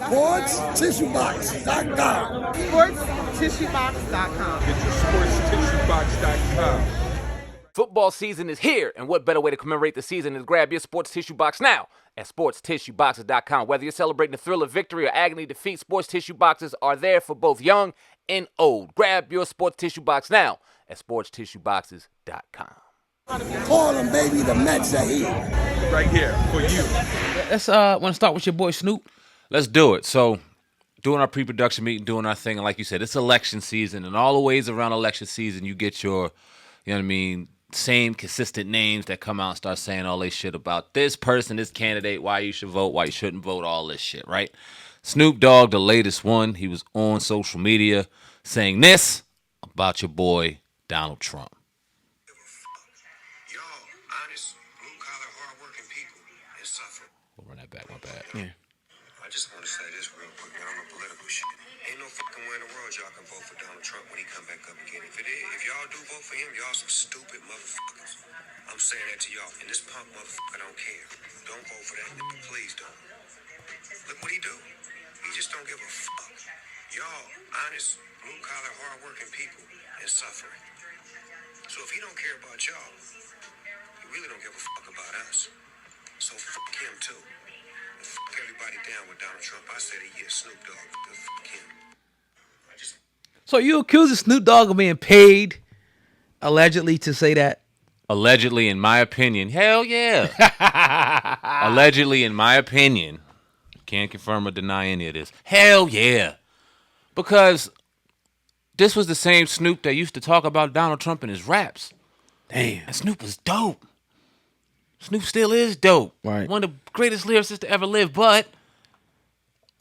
SportsTissueBox.com. SportsTissueBox.com. Get your SportsTissueBox.com. Football season is here, and what better way to commemorate the season than to grab your sports tissue box now at sportstissueboxes.com. Whether you're celebrating the thrill of victory or agony defeat, sports tissue boxes are there for both young and old. Grab your sports tissue box now at sportstissueboxes.com. Call them, baby, the Mets are here. Right here for you. Let's want to start with your boy Snoop. Let's do it. So, doing our pre-production meeting, doing our thing, and like you said, it's election season, and all the ways around election season, you get your, you know what I mean, same consistent names that come out and start saying all this shit about this person, this candidate, why you should vote, why you shouldn't vote, all this shit, right? Snoop Dogg, the latest one, he was on social media saying this about your boy Donald Trump. Y'all, honest, blue-collar, hard-working people and suffer. We'll run that back, my bad. Yeah. I just want to say this real quick, man, on the political shit. Ain't no fucking way in the world y'all can vote for Donald Trump when he come back up again. If y'all do vote for him, y'all some stupid motherfuckers. I'm saying that to y'all. And this punk motherfucker don't care. Don't vote for that nigga. Please don't. Look what he do. He just don't give a fuck. Y'all, honest, blue-collar, hard-working people and suffering. So if he don't care about y'all, he really don't give a fuck about us. So fuck him too. And fuck everybody down with Donald Trump. I said he is Snoop Dogg. Fuck him. So you accusing Snoop Dogg of being paid allegedly to say that? Allegedly, in my opinion, hell yeah. Allegedly, in my opinion, can't confirm or deny any of this. Hell yeah. Because this was the same Snoop that used to talk about Donald Trump in his raps. Damn. And Snoop was dope. Snoop still is dope. Right. One of the greatest lyricists to ever live, but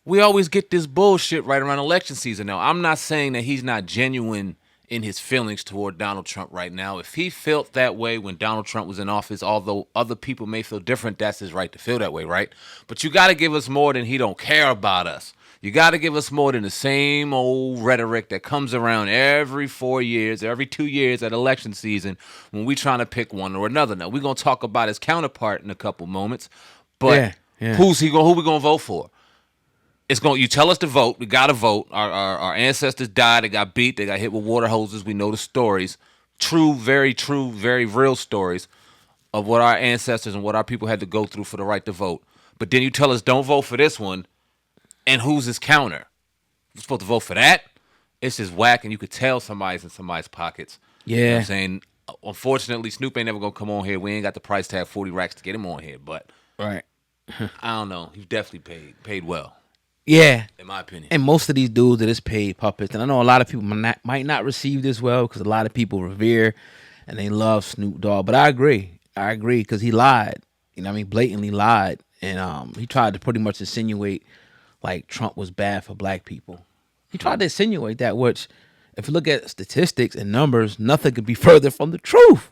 we always get this bullshit right around election season. Now, I'm not saying that he's not genuine in his feelings toward Donald Trump right now. If he felt that way when Donald Trump was in office, although other people may feel different, that's his right to feel that way, right? But you got to give us more than he don't care about us. You got to give us more than the same old rhetoric that comes around every 4 years, every 2 years at election season when we trying to pick one or another. Now, we're going to talk about his counterpart in a couple moments, but Yeah. who we going to vote for? You tell us to vote. We got to vote. Our ancestors died. They got beat. They got hit with water hoses. We know the stories. True, very real stories of what our ancestors and what our people had to go through for the right to vote. But then you tell us don't vote for this one, and who's his counter? You're supposed to vote for that? It's just whack, and you could tell somebody's in somebody's pockets. Yeah. You know what I'm saying? Unfortunately, Snoop ain't never going to come on here. We ain't got the price tag 40 racks to get him on here, but Right. I don't know. He's definitely paid well. Yeah. In my opinion. And most of these dudes that is paid puppets, and I know a lot of people might not receive this well because a lot of people revere and they love Snoop Dogg. But I agree because he lied. You know what I mean? Blatantly lied. And he tried to pretty much insinuate like Trump was bad for black people. He tried to insinuate that, which if you look at statistics and numbers, nothing could be further from the truth.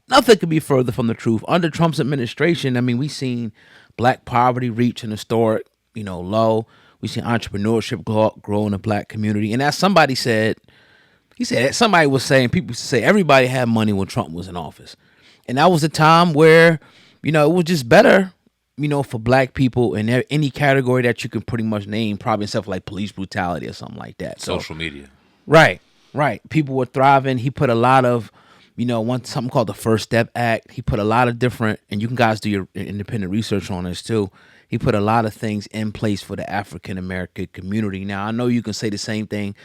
Nothing could be further from the truth. Under Trump's administration, I mean, we seen black poverty reach an historic, low. We see entrepreneurship grow in the black community. And as somebody said, somebody was saying, people used to say everybody had money when Trump was in office. And that was a time where, it was just better, for black people in any category that you can pretty much name, probably except for like police brutality or something like that. Social media. Right. People were thriving. He put a lot of, something called the First Step Act. He put a lot of different, and you can guys do your independent research on this too. He put a lot of things in place for the African American community. Now, I know you can say the same thing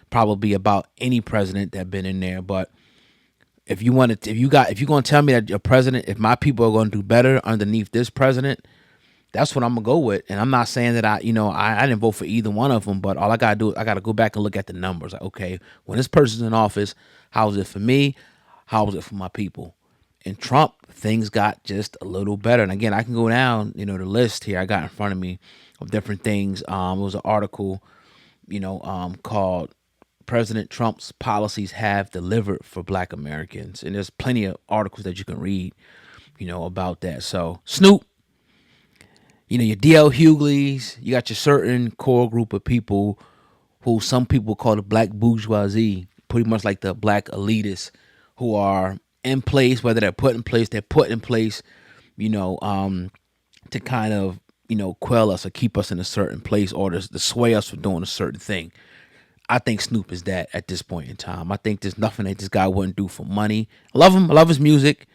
probably about any president that been in there, but if you're going to tell me that your president, if my people are going to do better underneath this president, that's what I'm going to go with. And I'm not saying that I didn't vote for either one of them, but all I got to do is I got to go back and look at the numbers. Like, okay, when this person's in office, how was it for me? How was it for my people? And Trump, things got just a little better. And again, I can go down, the list here I got in front of me of different things. It was an article, called President Trump's Policies Have Delivered for Black Americans. And there's plenty of articles that you can read, about that. So Snoop, your D.L. Hughley's, you got your certain core group of people who some people call the black bourgeoisie, pretty much like the black elitists who are in place, whether they're put in place, to kind of, quell us or keep us in a certain place or to sway us from doing a certain thing. I think Snoop is that at this point in time. I think there's nothing that this guy wouldn't do for money. I love him. I love his music.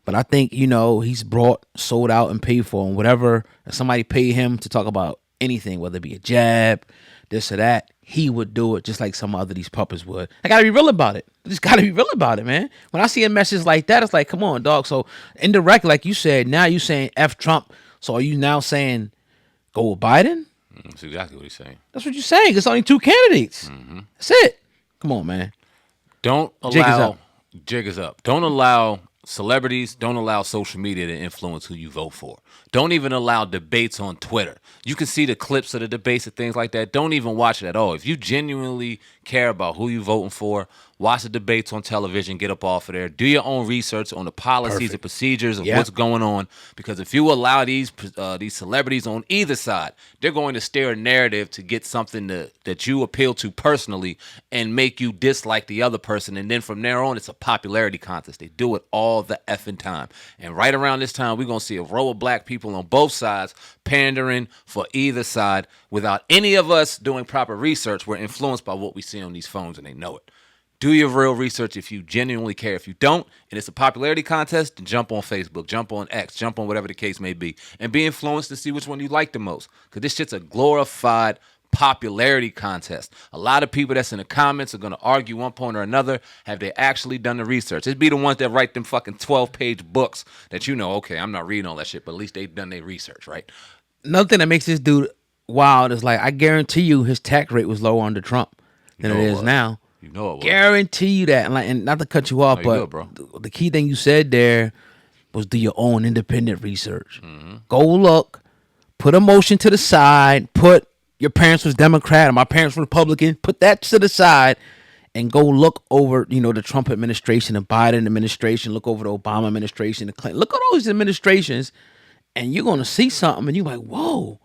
But I think, he's brought, sold out, and paid for. And whatever, if somebody paid him to talk about anything, whether it be a jab, this or that, he would do it just like some other these puppets would. I got to be real about it. I just got to be real about it, man. When I see a message like that, it's like, come on, dog. So indirectly, like you said, now you saying F Trump. So are you now saying go with Biden? That's exactly what he's saying. That's what you're saying. It's only two candidates. That's it. Come on, man. Don't allow jig is up. Don't allow celebrities, don't allow social media to influence who you vote for. Don't even allow debates on Twitter. You can see the clips of the debates and things like that. Don't even watch it at all. If you genuinely care about who you voting for, watch the debates on television, get up off of there. Do your own research on the policies and procedures of what's going on. Because if you allow these celebrities on either side, they're going to steer a narrative to get something that you appeal to personally and make you dislike the other person. And then from there on, it's a popularity contest. They do it all the effing time. And right around this time, we're going to see a row of black people on both sides pandering for either side without any of us doing proper research. We're influenced by what we see on these phones, and they know it. Do your real research if you genuinely care. If you don't, and it's a popularity contest, then jump on Facebook, jump on X, jump on whatever the case may be, and be influenced to see which one you like the most. Because this shit's a glorified popularity contest. A lot of people that's in the comments are going to argue one point or another. Have they actually done the research? It'd be the ones that write them fucking 12-page books that okay, I'm not reading all that shit, but at least they've done their research, right? Another thing that makes this dude wild is like, I guarantee you his tax rate was lower under Trump than it is now. You know it was. Guarantee you that. And not to cut you off, but good, bro. The key thing you said there was do your own independent research. Go look, put emotion to the side, put your parents was Democrat or my parents were Republican, put that to the side and go look over, the Trump administration, the Biden administration, look over the Obama administration, the Clinton. Look at all these administrations and you're going to see something and you're like, whoa.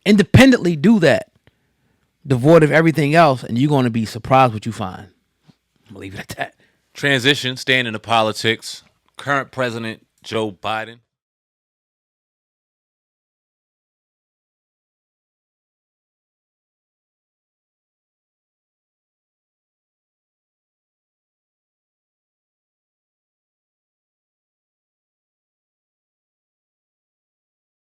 Independently do that. Devoid of everything else, and you're going to be surprised what you find. I'm going to leave it at that. Transition, staying into politics. Current President Joe Biden